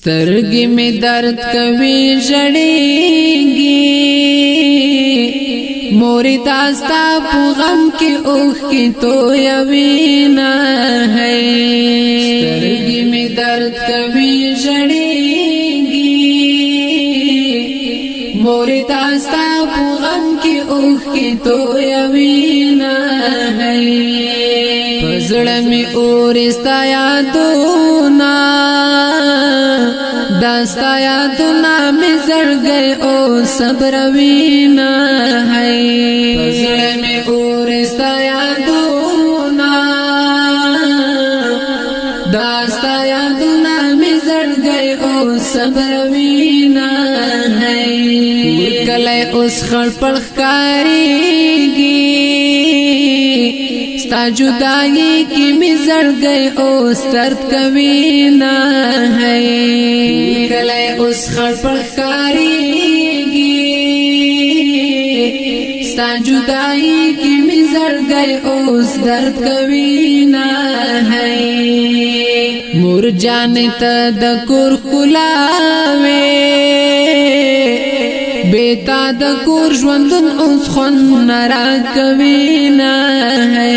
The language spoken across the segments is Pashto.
سترګې می درد کوي ژړېږي مورې داستا په غم کې اوښ کې تویوي نه ہے سترګې می درد کوي ژړېږي مورې داستا په غم کې اوښ کې تویوي نه ہے پزړه می اورستا یادونه داستا یادونه می زړ گئے او صبر وینا ہے پزړه می اورستا یادونه داستا یادونه می زړ گئے او صبر وینا ہے کله اوس خړ پړ ښکاریږي ستا جدائی کی می زړ گئے او سترد کوي نه ہے کله اوس خړ پړ ښکاریږي ستا جدائی کی می زړ گئے او سترد کوي نه ہے مور جان ته د کور کلاوي بیتا د کور ژوندون اوس خون نرا کوي نه ہے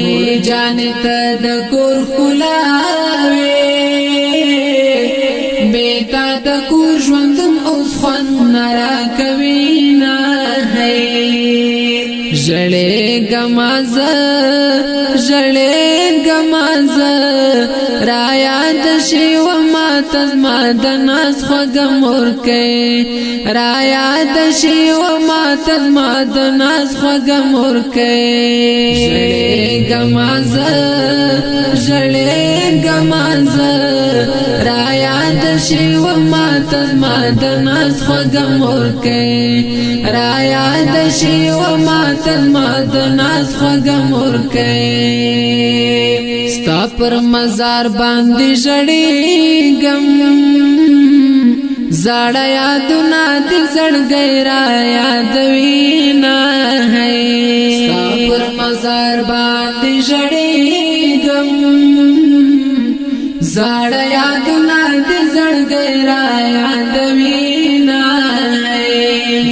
مور جان ته د کور کلاوي بیتا د کور ژوندون اوس خون نرا کوي نه ہے ژړېږم زه را یاد شي و ماته زما د ناز خوږه مورکۍ را یاد شي و ماته زما د ناز خوږه مورکۍ ژړېږم زه را یاد شي و ماته زما د ناز خوږه مورکۍ را یاد شي و ماته زما د ناز خوږه مورکۍ ستا پر مزار باندې ژړېږم زړه یادونه دې زړګی را یادوي نه ہے ستا پر مزار باندې ژړېږم زړه یادونه دې زړګی را یادوي نه ہے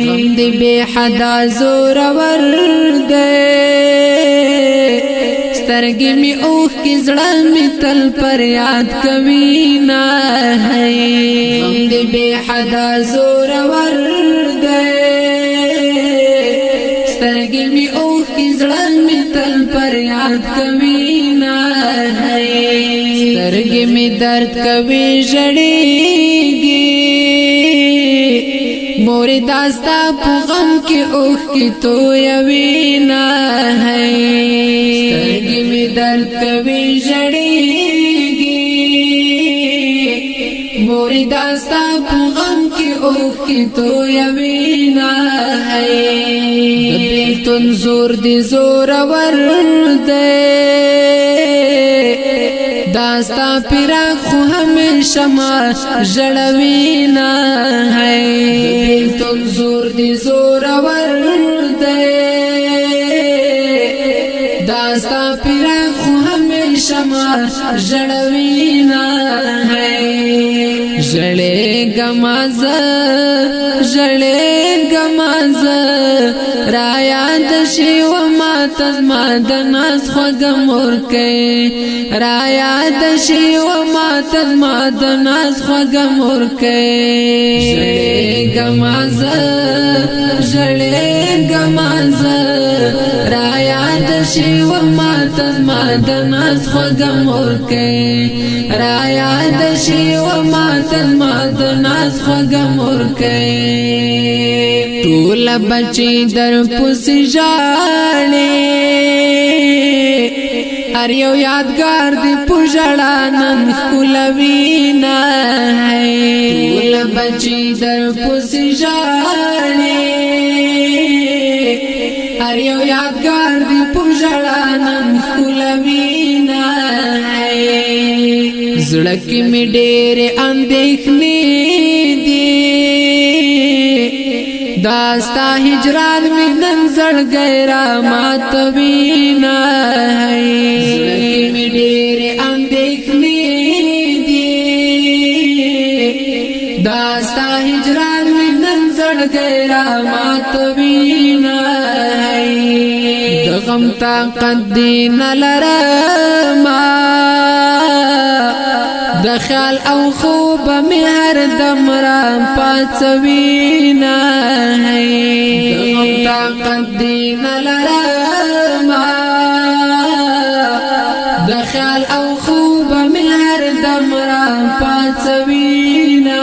غم دې بے حدا زورور دی سترګې می اوښ کې زړه می تل پر یاد کوي نه ہے غم دې بے حدا زورور دی سترګې می اوښ کې زړه می تل پر یاد کوي نه ہے سترګې می درد کوي ژړېږي مورې داستا په غم کې اوښ کې تویوي نه ہے سترګې می درد کوي ژړېږي مورې داستا په غم کې اوښ کې تویوي نه ہے د بیلتون زور دې زورور دی داستا پیراک خو همیشه ما ژړوي نه ہے بیلتون زور دې زورور دی داستا پیراک خو همیشه ما ژړوي نه ہے ژړېږم زه را یاد شي و ماته زما د ناز خوږه مورکۍ را یاد شي و ماته زما د ناز خوږه مورکۍ ژړېږم زه را یاد شي و ماته زما د ناز خوږه مورکۍ را یاد شي و ماته زما د ناز خوږه مورکۍ ټول بچی در پسې ژاړي هر یو یادګار دی په ژړا نن ښکلوي نه ہے ټول بچی در پسې ژاړي هر یو یادګار دی په ژړا نن ښکلوي نه ہے زړه کې مې ډېرې اندېښنې دي داستا هجران می نن زړګی را ماتوي نه ہے زړه کې مې ډېرې اندېښنې دي داستا هجران می نن زړګی را ماتوینا د غم طاقت دی نه لرما د خیال او خوب می هر دم را پاتوینا د غم طاقت دی نه لرما د خیال او خوب می هر دم را پاتوینا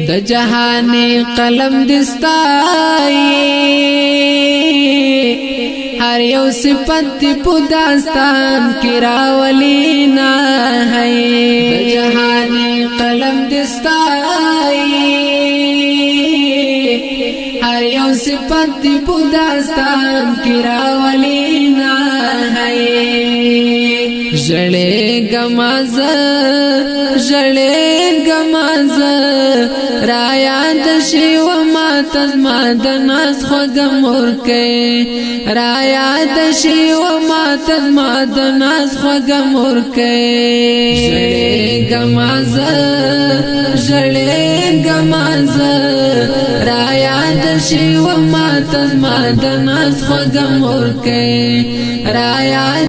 د جهانی قلم دستای هر یو صفت په داستان کې راولینا د جهانی قلم دستای هر یو صفت په داستان کې راولینا جړې گماز را یاد شي و ما تزما د ناز خوږم ورکه را یاد شي و ما تزما د ناز خوږم ورکه جړې گماز را یاد شي و ما تزما د ناز خوږم ورکه را یاد